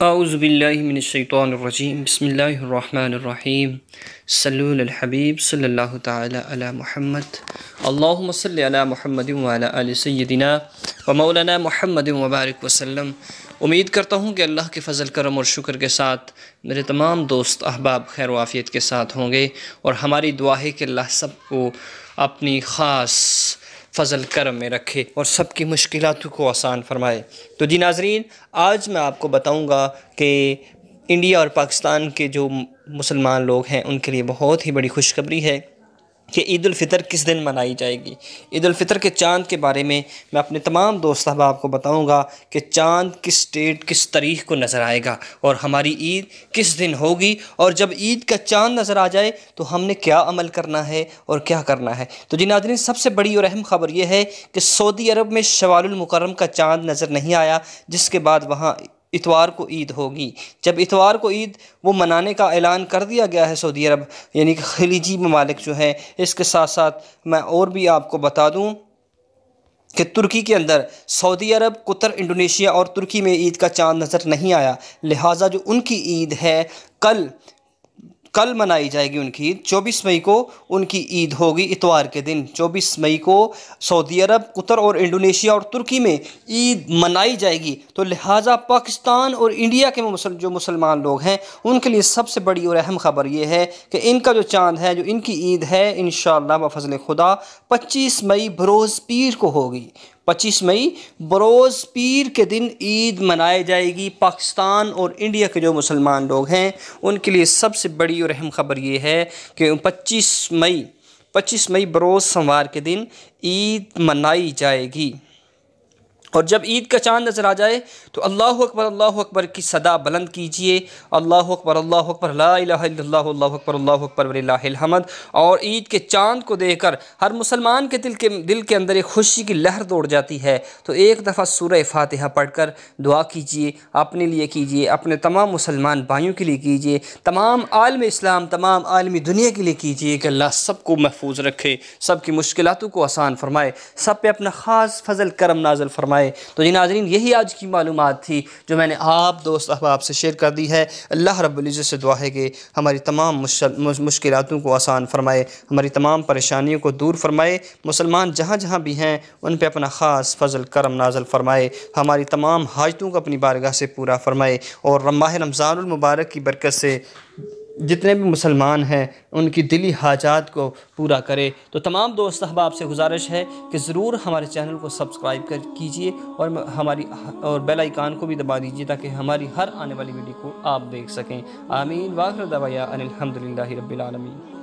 औज़ुबिल्लाहि मिनश्शैतानिर्रजीम बिस्मिल्लाहिर्रहमानिर्रहीम सल्लु अलल हबीब सल्लल्लाहु तआला अला मुहम्मद अल्लाहुम्मा सल्लि अला मुहम्मदिन व अला आलि सय्यिदिना व मौलाना मुहम्मदिन व बारिक वसल्लम। उम्मीद करता हूँ कि अल्लाह के फ़ज़ल करम और शुक्र के साथ मेरे तमाम दोस्त अहबाब खैर वाफ़ियत के साथ होंगे और हमारी दुआ है कि अल्लाह सबको अपनी ख़ास फ़ज़ल करम में रखे और सबकी मुश्किलातों को आसान फ़रमाए। तो जी नाज़रीन, आज मैं आपको बताऊंगा कि इंडिया और पाकिस्तान के जो मुसलमान लोग हैं उनके लिए बहुत ही बड़ी खुशखबरी है कि ईद उल फ़ितर किस दिन मनाई जाएगी। ईद उल फ़ितर के चाँद के बारे में मैं अपने तमाम दोस्त अहबाब को बताऊंगा कि चाँद किस डेट किस तारीख़ को नज़र आएगा और हमारी ईद किस दिन होगी, और जब ईद का चाँद नज़र आ जाए तो हमने क्या अमल करना है और क्या करना है। तो जी नाज़रीन, सबसे बड़ी और अहम ख़बर यह है कि सऊदी अरब में शवालुल मुकर्रम का चाँद नज़र नहीं आया, जिसके बाद वहाँ इतवार को ईद होगी। जब इतवार को ईद वो मनाने का ऐलान कर दिया गया है सऊदी अरब यानी कि खलीजी ममालिक जो है। इसके साथ साथ मैं और भी आपको बता दूं कि तुर्की के अंदर सऊदी अरब, कतर, इंडोनेशिया और तुर्की में ईद का चाँद नज़र नहीं आया, लिहाजा जो उनकी ईद है कल मनाई जाएगी। उनकी ईद 24 मई को उनकी ईद होगी, इतवार के दिन 24 मई को सऊदी अरब, कतर और इंडोनेशिया और तुर्की में ईद मनाई जाएगी। तो लिहाजा पाकिस्तान और इंडिया के जो मुसलमान लोग हैं उनके लिए सबसे बड़ी और अहम ख़बर यह है कि इनका जो चाँद है, जो इनकी ईद है, इंशाअल्लाह बफ़ज़ल खुदा 25 मई बरोज़ पीर को होगी। 25 मई बरोज़ पीर के दिन ईद मनाई जाएगी। पाकिस्तान और इंडिया के जो मुसलमान लोग हैं उनके लिए सबसे बड़ी और अहम ख़बर ये है कि 25 मई बरोज़ सोमवार के दिन ईद मनाई जाएगी। और जब ईद का चाँद नज़र आ जाए तो अल्लाहु अकबर की सदा बुलंद कीजिए। अल्लाहु अकबर ला इलाहा इल्लल्लाह अल्लाहु अकबर वलिल्लाहिल हम्द। और ईद के चाँद को देखकर हर मुसलमान के दिल के अंदर एक खुशी की लहर दौड़ जाती है। तो एक दफ़ा सूरह फातिहा पढ़कर दुआ कीजिए, अपने लिए कीजिए, अपने तमाम मुसलमान भाइयों के लिए कीजिए, तमाम आलम इस्लाम, तमाम आलमी दुनिया के लिए कीजिए कि अल्लाह सबको महफूज रखे, सबकी मुश्किलातों को आसान फरमाए, सब पे अपना ख़ास फ़ज़ल करम नाज़िल फरमाए। तो जी नाज़रीन, यही आज की मालूमात थी जो मैंने आप दोस्त अहबाब से शेयर कर दी है। अल्लाह रब्बुल इज़्ज़त से दुआ है कि हमारी तमाम मुश्किलातों को आसान फरमाए, हमारी तमाम परेशानियों को दूर फरमाए, मुसलमान जहाँ जहाँ भी हैं उन पे अपना ख़ास फ़ज़ल करम नाज़िल फरमाए, हमारी तमाम हाजतों को अपनी बारगाह से पूरा फरमाए और माह रमज़ानुल मुबारक की बरकत से जितने भी मुसलमान हैं उनकी दिली हाजात को पूरा करे। तो तमाम दोस्त अहबाब से गुजारिश है कि ज़रूर हमारे चैनल को सब्सक्राइब कीजिए और बेल आइकान को भी दबा दीजिए ताकि हमारी हर आने वाली वीडियो को आप देख सकें। आमीन। वाखिर दवाया अनिल हम्दुलिल्लाहि रब्बिल आलमीन।